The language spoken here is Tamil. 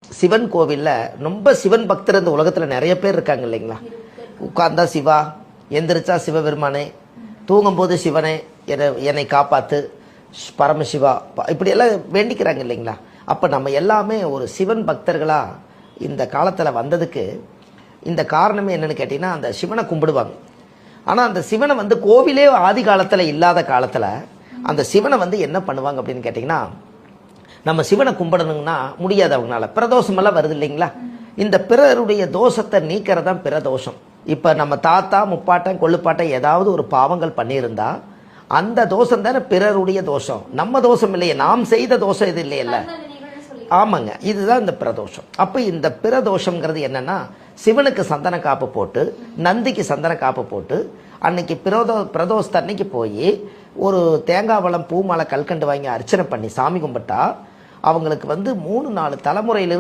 சிவன் கோவிலில் ரொம்ப சிவன் பக்தர் இந்த உலகத்தில் நிறைய பேர் இருக்காங்க இல்லைங்களா? உட்கார்ந்தா சிவா, எந்திரிச்சா சிவபெருமானே, தூங்கும்போது சிவனே என்னை காப்பாற்று, பரமசிவா, இப்படியெல்லாம் வேண்டிக்கிறாங்க இல்லைங்களா? அப்போ நம்ம எல்லாமே ஒரு சிவன் பக்தர்களாக இந்த காலத்தில் வந்ததுக்கு இந்த காரணமே என்னென்னு கேட்டிங்கன்னா, அந்த சிவனை கும்பிடுவாங்க. ஆனால் அந்த சிவனை கோவிலே ஆதி காலத்தில் இல்லாத காலத்தில் அந்த சிவனை என்ன பண்ணுவாங்க அப்படின்னு கேட்டிங்கன்னா, நம்ம சிவனை கும்பிடணுங்கன்னா முடியாது அவங்களால. பிரதோஷமெல்லாம் வருது இல்லைங்களா? இந்த பிறருடைய தோஷத்தை நீக்கிறது தான் பிரதோஷம். இப்போ நம்ம தாத்தா முப்பாட்டன் கொள்ளுப்பாட்டன் ஏதாவது ஒரு பாவங்கள் பண்ணியிருந்தா அந்த தோஷம் தானே பிறருடைய தோஷம், நம்ம தோஷம் இல்லையே, நாம் செய்த தோஷம் இது இல்லையல்ல. ஆமாங்க, இதுதான் இந்த பிரதோஷம். அப்போ இந்த பிரதோஷங்கிறது என்னன்னா, சிவனுக்கு சந்தன காப்பு போட்டு நந்திக்கு சந்தன காப்பு போட்டு அன்னைக்கு பிரதோஷத்தை அன்னைக்கு போய் ஒரு தேங்காய் பழம் பூ மாலை கல்கண்டு வாங்கி அர்ச்சனை பண்ணி சாமி கும்பிட்டா அவங்களுக்கு 3-4 தலைமுறையிலிருந்து